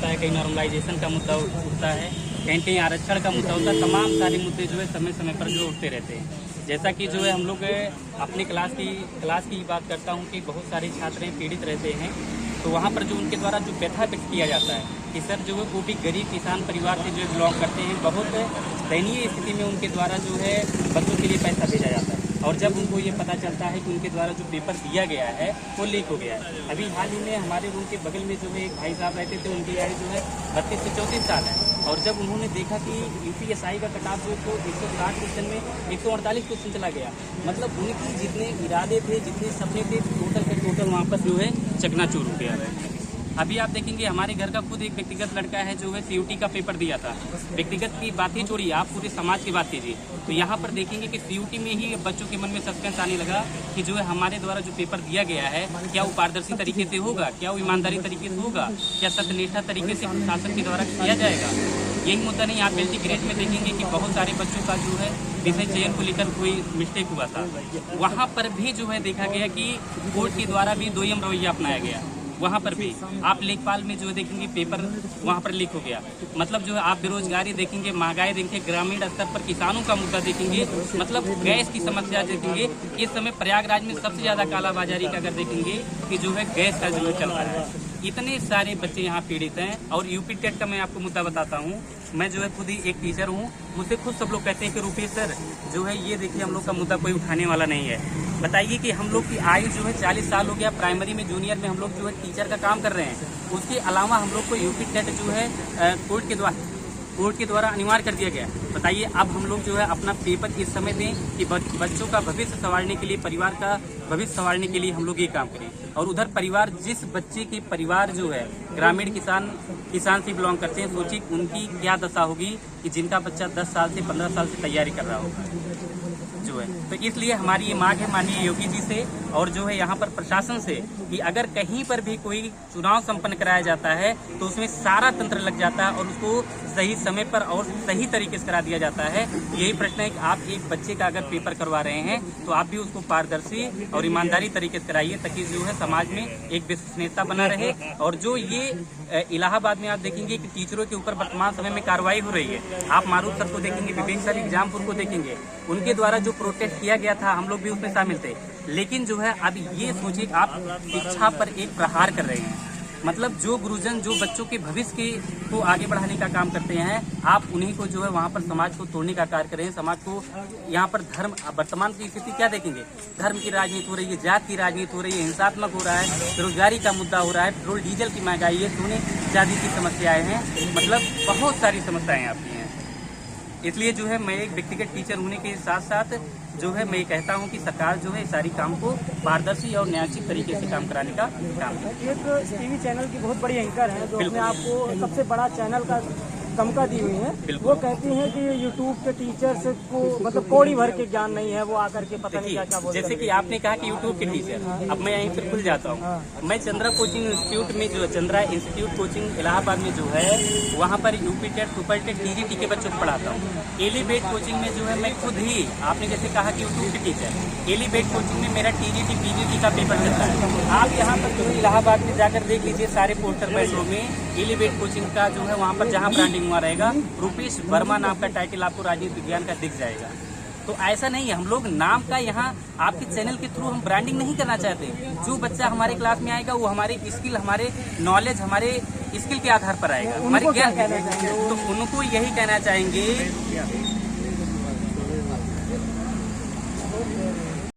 उठता है, कहीं नॉर्मलाइजेशन का मुद्दा उठता है, कहीं कहीं आरक्षण का मुद्दा होता है। तमाम सारे मुद्दे जो है समय समय पर जो उठते रहते हैं। जैसा कि जो है हम लोग अपने क्लास की बात करता हूँ कि बहुत सारे छात्र पीड़ित रहते हैं, तो वहाँ पर जो उनके द्वारा जो व्यथा व्यक्त किया जाता है कि सर जो है वो भी गरीब किसान परिवार से जो बिलोंग करते हैं, बहुत दयनीय स्थिति में उनके द्वारा जो है बच्चों के लिए पैसा भेजा जाता है। और जब उनको ये पता चलता है कि उनके द्वारा जो पेपर दिया गया है वो लीक हो गया है। अभी हाल ही में हमारे रूम के बगल में जो है एक भाई साहब रहते थे, उनकी आयु जो है 32 से 34 साल है। और जब उन्होंने देखा कि यूपीएसआई का कटाफ जो तो 160 क्वेश्चन में 148 क्वेश्चन चला गया, मतलब उनकी जितने इरादे थे, जितने सपने थे, टोटल के टोटल वहाँ पर जो है चकनाचूर हो गया है। अभी आप देखेंगे हमारे घर का खुद एक व्यक्तिगत लड़का है जो है सीयूटी का पेपर दिया था। व्यक्तिगत की बात ही छोड़िए, आप पूरे समाज की बात कीजिए, तो यहाँ पर देखेंगे कि सीयूटी में ही बच्चों के मन में सस्पेंस आने लगा कि जो है हमारे द्वारा जो पेपर दिया गया है, क्या वो पारदर्शी तरीके से होगा, क्या वो ईमानदारी तरीके से होगा, क्या सत्यनिष्ठा तरीके से प्रशासन के द्वारा किया जाएगा। यही मुद्दा नहीं, आप मल्टीग्रेड में देखेंगे कि बहुत सारे बच्चों का जो है विषय चयन को लेकर कोई मिस्टेक हुआ था। वहाँ पर भी जो है देखा गया कि कोर्ट के द्वारा भी दोयम रवैया अपनाया गया। वहाँ पर भी आप लेखपाल में जो है देखेंगे पेपर वहाँ पर लीक हो गया। मतलब जो है आप बेरोजगारी देखेंगे, महंगाई देखेंगे, ग्रामीण स्तर पर किसानों का मुद्दा देखेंगे, मतलब गैस की समस्या देखेंगे। इस समय प्रयागराज में सबसे ज्यादा कालाबाजारी का अगर देखेंगे कि जो है गैस का जो है चल रहा है। इतने सारे बच्चे यहाँ पीड़ित हैं। और यूपी टेट का मैं आपको मुद्दा बताता हूँ। मैं जो है खुद ही एक टीचर हूँ, मुझसे खुद सब लोग कहते हैं कि रुपेश सर जो है ये देखिए हम लोग का मुद्दा कोई उठाने वाला नहीं है। बताइए कि हम लोग की आयु जो है 40 साल हो गया, प्राइमरी में जूनियर में हम लोग जो है टीचर का काम कर रहे हैं। उसके अलावा हम लोग को यूपी टेट जो है कोर्ट के द्वारा अनिवार्य कर दिया गया। बताइए अब हम लोग जो है अपना पेपर इस समय दें कि बच्चों का भविष्य संवारने के लिए, परिवार का भविष्य संवारने के लिए हम लोग ये काम करें। और उधर परिवार, जिस बच्चे के परिवार जो है ग्रामीण किसान से बिलोंग करते हैं, सोचिए उनकी क्या दशा होगी कि जिनका बच्चा 10 साल से 15 साल से तैयारी कर रहा होगा जो है। तो इसलिए हमारी ये मांग है माननीय योगी जी से और जो है यहाँ पर प्रशासन से कि अगर कहीं पर भी कोई चुनाव संपन्न कराया जाता है तो उसमें सारा तंत्र लग जाता है और उसको सही समय पर और सही तरीके से करा दिया जाता है। यही प्रश्न है कि आप एक बच्चे का अगर पेपर करवा रहे हैं तो आप भी उसको पारदर्शी और ईमानदारी तरीके से कराइए, ताकि जो है समाज में एक विश्वसनीयता बना रहे। और जो ये इलाहाबाद में आप देखेंगे कि टीचरों के ऊपर वर्तमान समय में कार्रवाई हो रही है। आप मारूफ सर को देखेंगे, विवेक सर एग्जामपुर को देखेंगे, उनके द्वारा जो प्रोटेस्ट किया गया था हम लोग भी उसमें शामिल थे। लेकिन जो है अब ये सोचिए आप शिक्षा पर एक प्रहार कर रहे हैं। मतलब जो गुरुजन जो बच्चों के भविष्य को आगे बढ़ाने का काम करते हैं, आप उन्हीं को जो है वहाँ पर समाज को तोड़ने का कार्य कर रहे हैं। समाज को यहाँ पर धर्म, वर्तमान की स्थिति क्या देखेंगे, धर्म की राजनीति हो रही है, जात की राजनीति हो रही है, हिंसात्मक हो रहा है, बेरोजगारी का मुद्दा हो रहा है, पेट्रोल डीजल की महंगाई है, सोने चांदी की समस्याएं हैं, मतलब बहुत सारी समस्याएं आपकी हैं। इसलिए जो है मैं एक व्यक्तिगत टीचर होने के साथ साथ जो है मैं कहता हूं कि सरकार जो है सारी काम को पारदर्शी और न्यायोचित तरीके से काम कराने का काम करे। एक टीवी चैनल की बहुत बड़ी एंकर है जो अपने आपको सबसे बड़ा चैनल का दमका दी हुई है। वो कहती हैं कि यूट्यूब के टीचर्स को मतलब कौड़ी भर के ज्ञान नहीं है, वो आकर के पता नहीं क्या बोलते हैं। जैसे कि आपने कहा कि यूट्यूब के टीचर, अब मैं यहीं पर खुल जाता हूँ। मैं चंद्रा कोचिंग इंस्टीट्यूट में जो चंद्रा इंस्टीट्यूट कोचिंग इलाहाबाद में जो है वहाँ पर UP TET, super TET, TGT के बच्चों को पढ़ाता हूँ। एलिवेट कोचिंग में जो है मैं खुद ही, आपने जैसे कहा कि यूट्यूब के टीचर, एलिवेट कोचिंग में मेरा टीजीटी पीजीटी का पेपर चलता है। आप यहाँ पर जो इलाहाबाद में जाकर देख लीजिए, सारे पोस्टर बैठों में एलिवेट कोचिंग का जो है वहाँ पर जहाँ ब्रांडिंग हुआ रहेगा, रुपेश वर्मा नाम का टाइटल आपको राजनीति विज्ञान का दिख जाएगा। तो ऐसा नहीं है, हम लोग नाम का यहाँ आपके चैनल के थ्रू हम ब्रांडिंग नहीं करना चाहते। जो बच्चा हमारे क्लास में आएगा वो हमारे स्किल, हमारे नॉलेज, हमारे स्किल के आधार पर आएगा, हमारे ज्ञान। तो उनको यही कहना चाहेंगे